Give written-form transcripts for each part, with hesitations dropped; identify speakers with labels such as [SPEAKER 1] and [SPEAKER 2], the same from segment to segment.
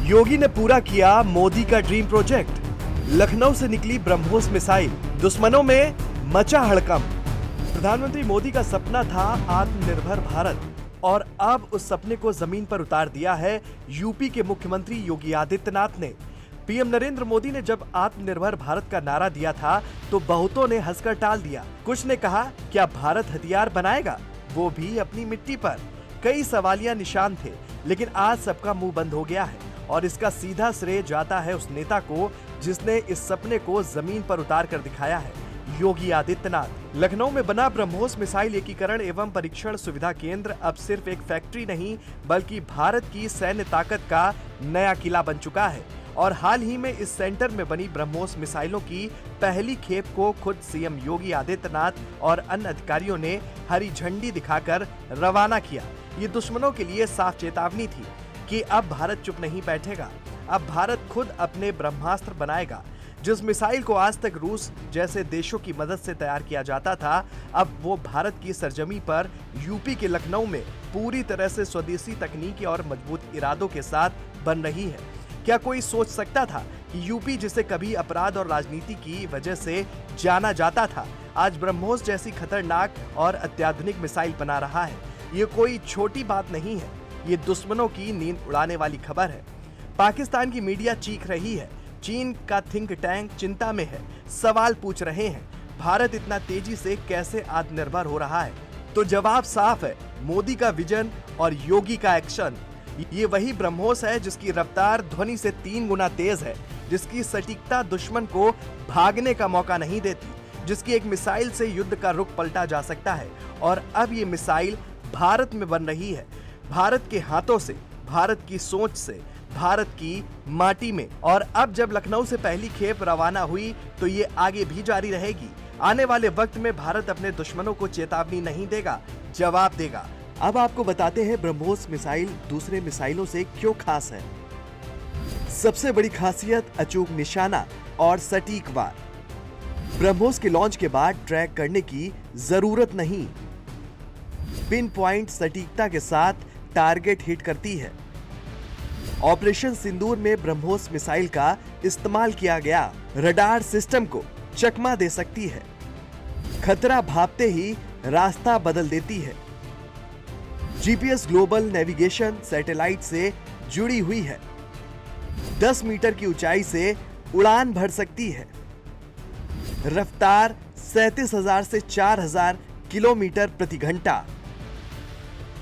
[SPEAKER 1] योगी ने पूरा किया मोदी का ड्रीम प्रोजेक्ट। लखनऊ से निकली ब्रह्मोस मिसाइल, दुश्मनों में मचा हड़कंप। प्रधानमंत्री मोदी का सपना था आत्मनिर्भर भारत, और अब उस सपने को जमीन पर उतार दिया है यूपी के मुख्यमंत्री योगी आदित्यनाथ ने। पीएम नरेंद्र मोदी ने जब आत्मनिर्भर भारत का नारा दिया था तो बहुतों ने हंसकर टाल दिया। कुछ ने कहा, क्या भारत हथियार बनाएगा, वो भी अपनी मिट्टी पर। कई सवालिया निशान थे, लेकिन आज सबका मुंह बंद हो गया है और इसका सीधा श्रेय जाता है उस नेता को जिसने इस सपने को जमीन पर उतार कर दिखाया है, योगी आदित्यनाथ। लखनऊ में बना ब्रह्मोस मिसाइल एकीकरण एवं परीक्षण सुविधा केंद्र अब सिर्फ एक फैक्ट्री नहीं बल्कि भारत की सैन्य ताकत का नया किला बन चुका है। और हाल ही में इस सेंटर में बनी ब्रह्मोस मिसाइलों की पहली खेप को खुद सीएम योगी आदित्यनाथ और अन्य अधिकारियों ने हरी झंडी दिखाकर रवाना किया। ये दुश्मनों के लिए साफ चेतावनी थी कि अब भारत चुप नहीं बैठेगा, अब भारत खुद अपने ब्रह्मास्त्र बनाएगा। जिस मिसाइल को आज तक रूस जैसे देशों की मदद से तैयार किया जाता था, अब वो भारत की सरजमी पर यूपी के लखनऊ में पूरी तरह से स्वदेशी तकनीकी और मजबूत इरादों के साथ बन रही है। क्या कोई सोच सकता था कि यूपी, जिसे कभी अपराध और राजनीति की वजह से जाना जाता था, आज ब्रह्मोस जैसी खतरनाक और अत्याधुनिक मिसाइल बना रहा है। ये कोई छोटी बात नहीं है, ये दुश्मनों की नींद उड़ाने वाली खबर है। पाकिस्तान की मीडिया चीख रही है, चीन का थिंक टैंक चिंता में है, सवाल पूछ रहे हैं, भारत इतना तेजी से कैसे आत्मनिर्भर हो रहा है? तो जवाब साफ है, मोदी का विजन और योगी का एक्शन। ये वही ब्रह्मोस है जिसकी रफ्तार ध्वनि से 3 गुना तेज है, जिसकी सटीकता दुश्मन को भागने का मौका नहीं देती, जिसकी एक मिसाइल से युद्ध का रुख पलटा जा सकता है। और अब ये मिसाइल भारत में बन रही है, भारत के हाथों से, भारत की सोच से, भारत की माटी में। और अब जब लखनऊ से पहली खेप रवाना हुई तो ये आगे भी जारी रहेगी। आने वाले वक्त में भारत अपने दुश्मनों को चेतावनी नहीं देगा, जवाब देगा। अब आपको बताते हैं ब्रह्मोस मिसाइल दूसरे मिसाइलों से क्यों खास है। सबसे बड़ी खासियत अचूक निशाना और सटीक वार। ब्रह्मोस के लॉन्च के बाद ट्रैक करने की जरूरत नहीं, पिन पॉइंट सटीकता के साथ टारगेट हिट करती है। ऑपरेशन सिंदूर में ब्रह्मोस मिसाइल का इस्तेमाल किया गया रडार सिस्टम को चकमा दे सकती है, खतरा भापते ही रास्ता बदल देती है। जीपीएस ग्लोबल नेविगेशन सैटेलाइट से जुड़ी हुई है, 10 मीटर की ऊंचाई से उड़ान भर सकती है। रफ्तार 37,000 से 4,000 किलोमीटर प्रति घंटा।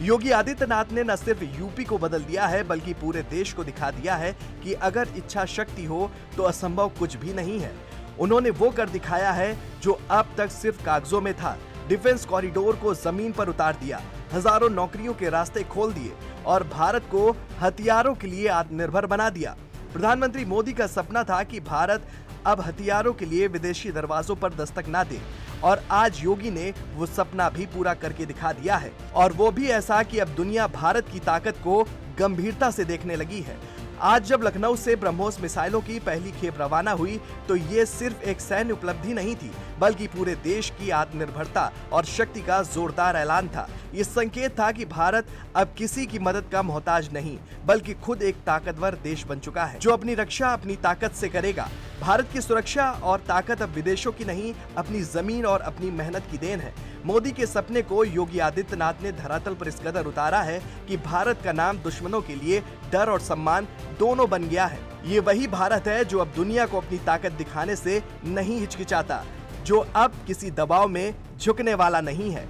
[SPEAKER 1] योगी आदित्यनाथ ने न सिर्फ यूपी को बदल दिया है बल्कि पूरे देश को दिखा दिया है कि अगर इच्छा शक्ति हो तो असंभव कुछ भी नहीं है। उन्होंने वो कर दिखाया है जो अब तक सिर्फ कागजों में था। डिफेंस कॉरिडोर को जमीन पर उतार दिया, हजारों नौकरियों के रास्ते खोल दिए और भारत को हथियारों के लिए आत्मनिर्भर बना दिया। प्रधानमंत्री मोदी का सपना था कि भारत अब हथियारों के लिए विदेशी दरवाजों पर दस्तक ना दे, और आज योगी ने वो सपना भी पूरा करके दिखा दिया है। और वो भी ऐसा कि अब दुनिया भारत की ताकत को गंभीरता से देखने लगी है। आज जब लखनऊ से ब्रह्मोस मिसाइलों की पहली खेप रवाना हुई तो ये सिर्फ एक सैन्य उपलब्धि नहीं थी बल्कि पूरे देश की आत्मनिर्भरता और शक्ति का जोरदार ऐलान था। ये संकेत था कि भारत अब किसी की मदद का मोहताज नहीं बल्कि खुद एक ताकतवर देश बन चुका है जो अपनी रक्षा अपनी ताकत से करेगा। भारत की सुरक्षा और ताकत अब विदेशों की नहीं, अपनी जमीन और अपनी मेहनत की देन है। मोदी के सपने को योगी आदित्यनाथ ने धरातल पर इस कदर उतारा है कि भारत का नाम दुश्मनों के लिए डर और सम्मान दोनों बन गया है। ये वही भारत है जो अब दुनिया को अपनी ताकत दिखाने से नहीं हिचकिचाता, जो अब किसी दबाव में झुकने वाला नहीं है।